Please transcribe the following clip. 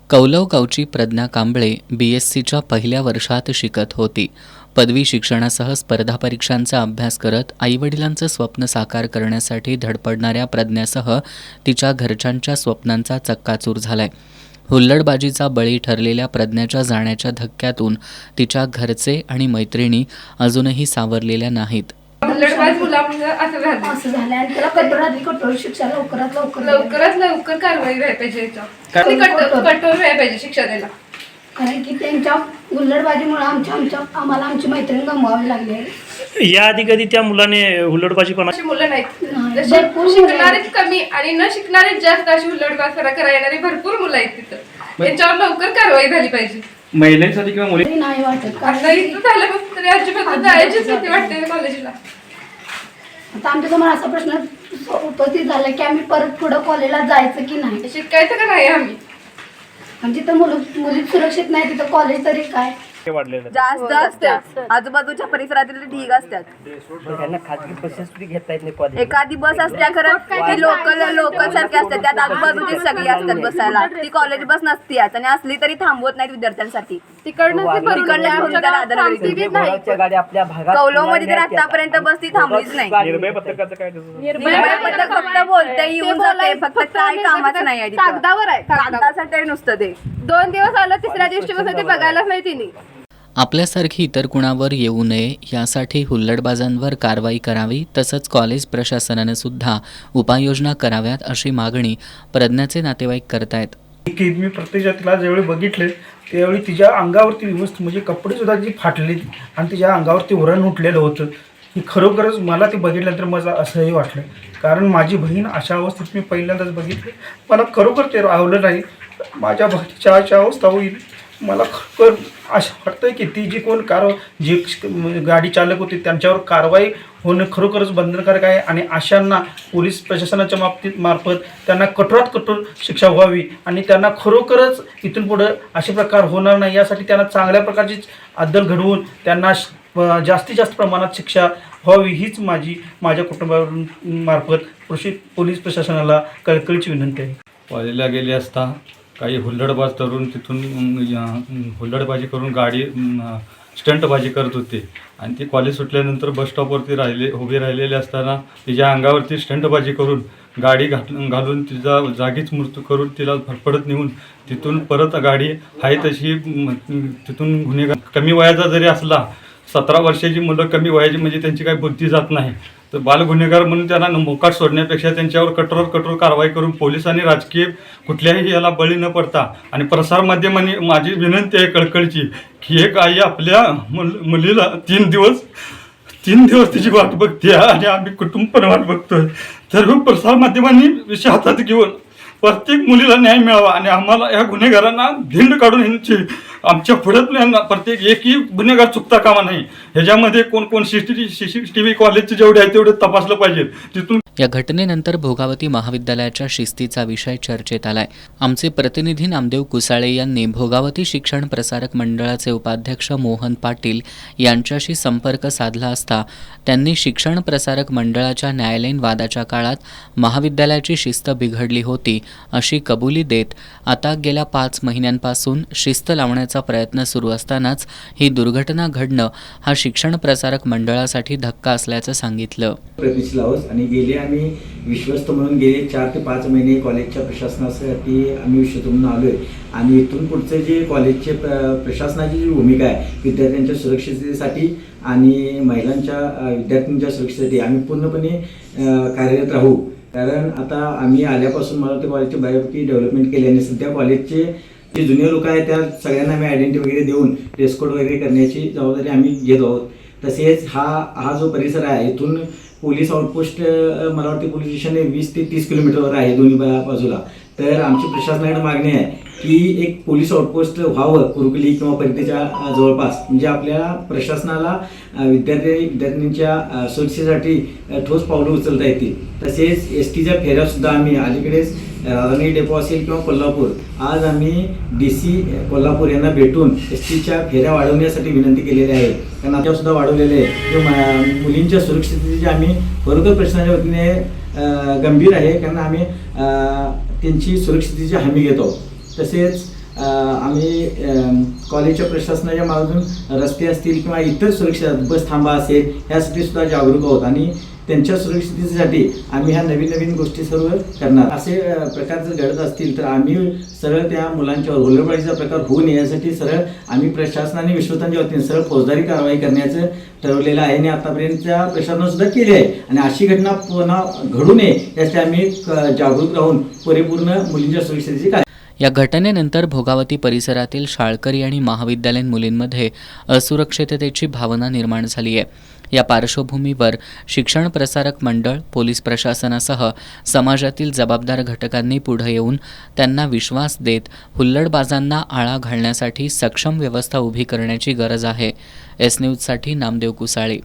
कौलव गावची प्रज्ञा कांबळे BScच्या पहिल्या वर्षात शिकत होती. पदवी शिक्षणासह स्पर्धा परीक्षांचा अभ्यास करत आईवडिलांचं स्वप्न साकार करण्यासाठी धडपडणाऱ्या प्रज्ञासह तिच्या घरच्यांच्या स्वप्नांचा चक्काचूर झालाय. हुल्लडबाजीचा बळी ठरलेल्या प्रज्ञाच्या जाण्याच्या धक्क्यातून तिच्या घरचे आणि मैत्रिणी अजूनही सावरलेल्या नाहीत. असं झालं आणि त्याला कठोर शिक्षा लवकरात लवकर कारवाई व्हायला पाहिजे. कठोर व्हायला पाहिजे शिक्षा द्यायला. कारण की त्यांच्या हुल्लडबाजीमुळे आम्हाला आमची मैत्रीण गमवावी लागली आहे. या आधी कधी त्या मुलाने हुल्लडबाजीपणा अशी मुलं नाहीत. शिकणारेच कमी आणि न शिकणारेच जास्त अशी हुल्लडबाजी करा येणारी भरपूर मुलं आहेत तिथं. त्यांच्यावर लवकर कारवाई झाली पाहिजे. महिलांसाठी किंवा मुली नाही वाटत आता इथं झालं फक्त तरी अजिबात जायचीच भीती वाटते कॉलेजला. आता आमच्या समोर असा प्रश्न उपस्थित झाला की आम्ही परत पुढे कॉलेजला जायचं की नाही, शिकायचं का नाही आम्ही. आणि जिथं मुली सुरक्षित नाही तिथं कॉलेज तरी काय. जास्त असतात आजूबाजूच्या परिसरातील ढीग असतात. खाजगी बसेस घेता येत नाही. एखादी बस असत्या खरं ती लोकल सारखी असतात. त्यात आजूबाजूची सगळी असतात बसायला. ती कॉलेज बस नसती आणि असली तरी थांबवत नाहीत विद्यार्थ्यांसाठी. कौलव मध्ये तर आतापर्यंत बस ती थांबलीच नाही. निर्भय पत्रकाचं काय निर्भय पत्रक फक्त बोलते येऊन जाते, फक्त काय कामाचं नाही आहे. कागदावर आहे, कागदासाठी नुसतं ते 2 दिवस आलं, तिसऱ्या दिवशी बसून ते बघायलाच नाही तिने. आपल्यासारखी इतर कुणावर येऊ नये यासाठी हुल्लडबाजांवर कारवाई करावी, तसंच कॉलेज प्रशासनानं सुद्धा उपाययोजना कराव्यात अशी मागणी प्रज्ञाचे नातेवाईक करतायत. की मी प्रत्यक्षात तिला ज्यावेळी बघितले त्यावेळी तिच्या अंगावरती व्यवस्थित म्हणजे कपडे सुद्धा जी फाटले आणि तिच्या अंगावरती उरण उठलेलं होतं. की खरोखरच मला ते बघितल्यानंतर मला असंही वाटलं, कारण माझी बहीण अशा अवस्थेत मी पहिल्यांदाच बघितली. मला खरोखर ते आवडलं नाही. माझ्या बहिणीच्या अशा अवस्था होईल मला खरोखर असं वाटतं की ती जी कोण जी गाडी चालक होती त्यांच्यावर कारवाई होणं खरोखरच बंधनकारक आहे. आणि अशांना पोलीस प्रशासनाच्या मार्फत त्यांना कठोरात कठोर शिक्षा व्हावी आणि त्यांना खरोखरच इथून पुढं असे प्रकार होणार नाही यासाठी त्यांना चांगल्या प्रकारची अद्दल घडवून त्यांना जास्तीत जास्त प्रमाणात शिक्षा व्हावी हीच माझ्या कुटुंबामार्फत पोलीस प्रशासनाला कळकळीची विनंती आहे. कॉलेजला गेले असता काही हुल्लडबाज तरुण तिथून हुल्लडबाजी करून गाडी स्टंटबाजी करत होते आणि ती कॉलेज सुटल्यानंतर बस स्टॉपवरती उभे राहिलेले असताना तिच्या अंगावरती स्टंटबाजी करून गाडी घालून तिचा जागीच मृत्यू करून तिला फडफडत नेऊन तिथून परत गाडी आहे तशी तिथून गुन्हेगार कमी वयाचा जरी असला 17 वर्षाची मुलं कमी वयाची म्हणजे त्यांची काही बुद्धी जात नाही, तर बालगुन्हेगार म्हणून त्यांना मोकाट सोडण्यापेक्षा त्यांच्यावर कठोर कारवाई करून पोलिसांनी राजकीय कुठल्याही याला बळी न पडता आणि प्रसारमाध्यमांनी माझी विनंती आहे कळकळीची की एक आई आपल्या मुलीला 3 दिवस तिची वाट बघते आणि आम्ही कुटुंब पण वाट बघतोय. तर प्रसारमाध्यमांनी विषय हातात घेऊन प्रत्येक मुलीला न्याय मिळावा आणि आम्हाला या गुन्हेगारांना भिंड काढून यांची आमच्या पुढ्यात प्रत्येक एकही गुन्हेगार चुकता कामा नाही. ह्याच्यामध्ये कोण CCTV कॉलेजचे जेवढे आहेत तेवढे तपासलं पाहिजे. तिथून या घटनेनंतर भोगावती महाविद्यालयाच्या शिस्तीचा विषय चर्चेत आलाय. आमचे प्रतिनिधी नामदेव कुसाळे यांनी भोगावती शिक्षण प्रसारक मंडळाचे उपाध्यक्ष मोहन पाटील यांच्याशी संपर्क साधला असता त्यांनी शिक्षण प्रसारक मंडळाच्या न्यायालयीन वादाच्या काळात महाविद्यालयाची शिस्त बिघडली होती अशी कबुली देत आता गेल्या 5 महिन्यांपासून शिस्त लावण्याचा प्रयत्न सुरू असतानाच ही दुर्घटना घडणं हा शिक्षण प्रसारक मंडळासाठी धक्का असल्याचं सांगितलं. आणि गेले आम्ही विश्वस्त म्हणून गेले 4 ते 5 महिने कॉलेजच्या प्रशासनासाठी आम्ही विश्वस्त म्हणून आलो आहे. आणि इथून पुढचं जे कॉलेजचे प्रशासनाची जी भूमिका आहे विद्यार्थ्यांच्या सुरक्षिततेसाठी आणि विद्यार्थ्यांच्या सुरक्षेसाठी आम्ही पूर्णपणे कार्यरत राहू. कारण आता आम्ही आल्यापासून मला ते कॉलेजचे बऱ्यापैकी डेव्हलपमेंट केले आणि सध्या कॉलेजचे जे जुनियर लोक आहेत त्या सगळ्यांना आम्ही आयडेंटिटी वगैरे देऊन ड्रेस कोड वगैरे करण्याची जबाबदारी आम्ही घेत आहोत. तसेच हा जो परिसर आहे इथून पोलीस आउटपोस्ट मला वाटते पोलीस स्टेशन 20 ते 30 किलोमीटरवर आहे दोन्ही बाजूला. तर आमची प्रशासनाकडे मागणी आहे की एक पोलीस आउटपोस्ट व्हावं कुरुकली किंवा परिधीच्या जवळपास, म्हणजे आपल्या प्रशासनाला विद्यार्थ्यांच्या सुरक्षेसाठी ठोस पावलं उचलता येतील. तसेच STच्या फेऱ्यासुद्धा आम्ही अलीकडेच राधानगरी डेपो असेल किंवा कोल्हापूर आज आम्ही DC कोल्हापूर यांना भेटून STच्या फेऱ्या वाढवण्यासाठी विनंती केलेली आहे. कारण आतासुद्धा वाढवलेले आहे. मुलींच्या सुरक्षिततेची आम्ही बरोबर प्रशासनाच्या वतीने गंभीर आहे, कारण आम्ही त्यांची सुरक्षिततेची हमी घेतो. तसेच आम्ही कॉलेजच्या प्रशासनाच्या मागून रस्ते असतील किंवा इतर सुरक्षा बस थांबा असेल ह्यासाठी सुद्धा जागरूक आहोत आणि त्यांच्या सुरक्षिततेसाठी आम्ही ह्या नवीन गोष्टी सर्व करणार. असे प्रकार जर घडत असतील तर आम्ही सरळ त्या मुलांच्या हुल्लडबाजीचा प्रकार होऊ नये यासाठी सरळ आम्ही प्रशासनाने विश्वस्तांच्या वतीने सरळ फौजदारी कारवाई करण्याचं ठरवलेलं आहे आणि आतापर्यंतच्या प्रशासनानं सुद्धा केली आहे आणि अशी घटना पुन्हा घडू नये यासाठी आम्ही जागरूक राहून परिपूर्ण मुलींच्या सुरक्षिततेची काळजी. या घटनेनंतर भोगावती परिसरातील शाळकरी आणि महाविद्यालयीन मुलींमध्ये असुरक्षिततेची भावना निर्माण झाली आहे. या पार्श्वभूमीवर शिक्षण प्रसारक मंडळ, पोलीस प्रशासनासह समाजातील जबाबदार घटकांनी पुढे येऊन त्यांना विश्वास देत हुल्लडबाजांना आळा घालण्यासाठी सक्षम व्यवस्था उभी करण्याची गरज आहे. एस न्यूजसाठी नामदेव कुसाळे.